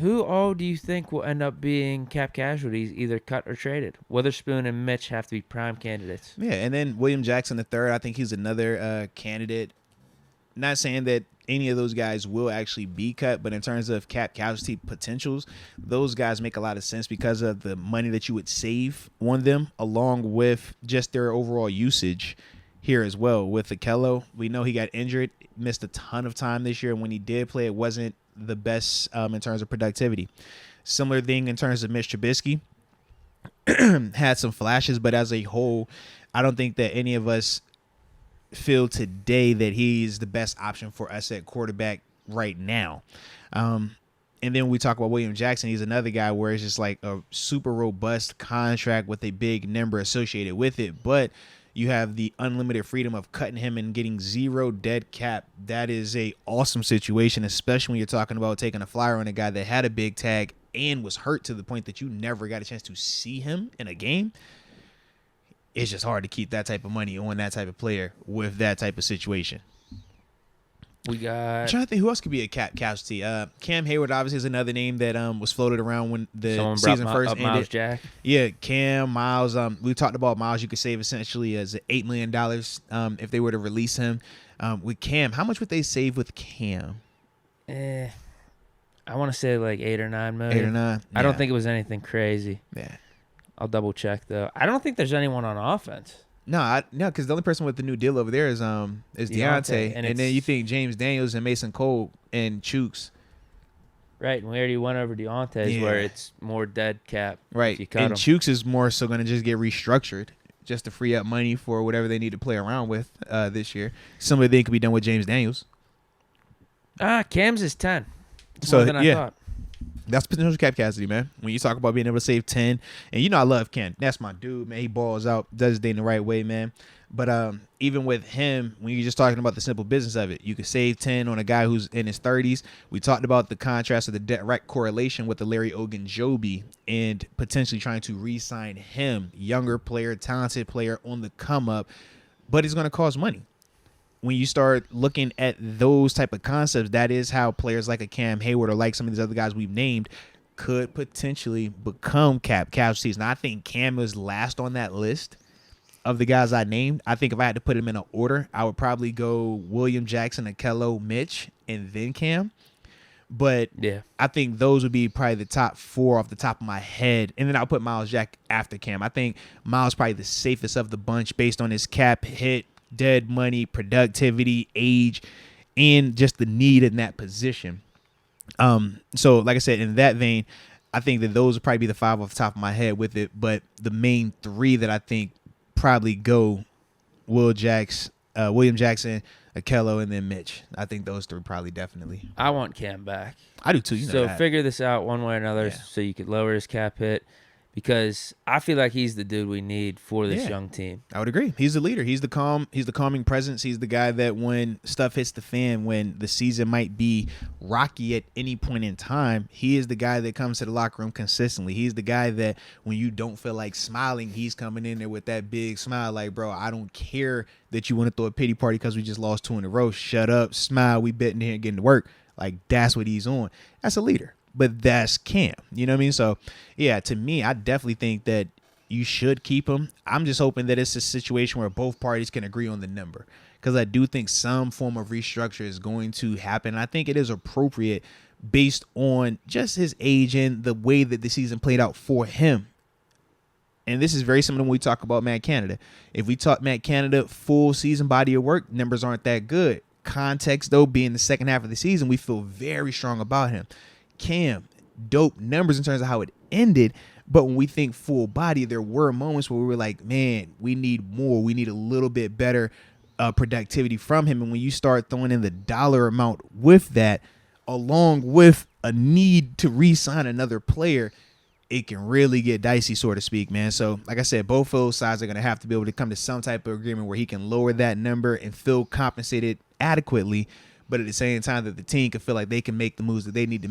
Who all do you think will end up being cap casualties, either cut or traded? Witherspoon and Mitch have to be prime candidates. Yeah, and then William Jackson III, I think he's another candidate. Not saying that any of those guys will actually be cut, but in terms of cap casualty potentials, those guys make a lot of sense because of the money that you would save on them, along with just their overall usage here as well. With Akello, we know he got injured, missed a ton of time this year, and when he did play, it wasn't the best in terms of productivity. Similar thing in terms of Mitch Trubisky. Had some flashes, but as a whole, I don't think that any of us feel today that he's the best option for us at quarterback right now. And then we talk about William Jackson. He's another guy where it's just like a super robust contract with a big number associated with it, but you have the unlimited freedom of cutting him and getting zero dead cap. That is a awesome situation, especially when you're talking about taking a flyer on a guy that had a big tag and was hurt to the point that you never got a chance to see him in a game. It's just hard to keep that type of money on that type of player with that type of situation. We got... I'm trying to think who else could be a cap casualty. Cam Heyward obviously is another name that was floated around when the season first ended. Miles Jack. Yeah, Cam, Miles. We talked about Miles. You could save essentially as $8 million if they were to release him. With Cam, how much would they save with Cam? I want to say like 8 or 9 million. 8 or 9. I don't think it was anything crazy. Yeah. I'll double check though. I don't think there's anyone on offense. No, because the only person with the new deal over there is Deontay, and then you think James Daniels and Mason Cole and Chooks. Right, and we already went over Deontay's where it's more dead cap. Right, if you cut and him. Chooks is more so going to just get restructured just to free up money for whatever they need to play around with this year. Some of it could be done with James Daniels. Cam's is 10. It's So, more than I thought. That's potential cap casualty, man. When you talk about being able to save 10, and you know I love Ken. That's my dude, man. He balls out, does his thing the right way, man. But even with him, when you're just talking about the simple business of it, you could save 10 on a guy who's in his 30s. We talked about the contrast of the direct correlation with the Larry Ogunjobi and potentially trying to re-sign him, younger player, talented player on the come up, but it's going to cost money. When you start looking at those type of concepts, that is how players like a Cam Heyward or like some of these other guys we've named could potentially become cap casualties. Now, I think Cam is last on that list of the guys I named. I think if I had to put them in an order, I would probably go William Jackson, Akello, Mitch, and then Cam. But yeah, I think those would be probably the top 4 off the top of my head. And then I'll put Miles Jack after Cam. I think Miles probably the safest of the bunch based on his cap hit, dead money, productivity, age, and just the need in that position. So like I said, in that vein, I think that those would probably be the 5 off the top of my head with it. But the main 3 that I think probably go William Jackson, Akello, and then Mitch. I think those 3 probably definitely. I want Cam back. I do too. You know so that. Figure this out one way or another so you could lower his cap hit. Because I feel like he's the dude we need for this young team. I would agree. He's the leader. He's the calming presence. He's the guy that when stuff hits the fan, when the season might be rocky at any point in time, he is the guy that comes to the locker room consistently. He's the guy that when you don't feel like smiling, he's coming in there with that big smile like, bro, I don't care that you want to throw a pity party because we just lost 2 in a row. Shut up, smile. We betting here and getting to work. Like, that's what he's on. That's a leader. But that's Cam. You know what I mean? So, yeah, to me, I definitely think that you should keep him. I'm just hoping that it's a situation where both parties can agree on the number. Because I do think some form of restructure is going to happen. I think it is appropriate based on just his age and the way that the season played out for him. And this is very similar when we talk about Matt Canada. If we talk Matt Canada full season body of work, numbers aren't that good. Context, though, being the second half of the season, we feel very strong about him. Cam, dope numbers in terms of how it ended, but when we think full body, there were moments where we were like, man, we need more. We need a little bit better productivity from him. And when you start throwing in the dollar amount with that, along with a need to re-sign another player, it can really get dicey, so to speak, man. So, like I said, both of those sides are going to have to be able to come to some type of agreement where he can lower that number and feel compensated adequately, but at the same time that the team can feel like they can make the moves that they need to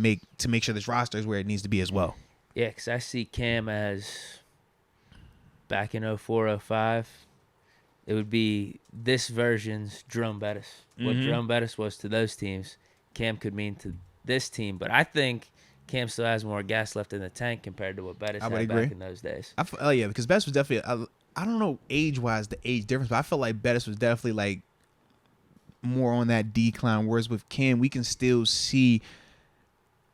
make sure this roster is where it needs to be as well. Yeah, because I see Cam as back in 04, 05, it would be this version's Jerome Bettis. What Jerome Bettis was to those teams, Cam could mean to this team. But I think Cam still has more gas left in the tank compared to what Bettis I would had agree. back in those days. Oh yeah, because Bettis was definitely. I don't know age wise the age difference, but I felt like Bettis was definitely like more on that decline. Whereas with Cam, we can still see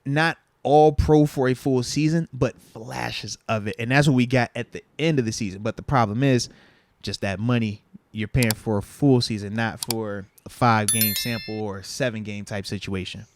not all pro for a full season, but flashes of it, and that's what we got at the end of the season. But the problem is just that money you're paying for a full season, not for a 5-game sample or a 7-game type situation.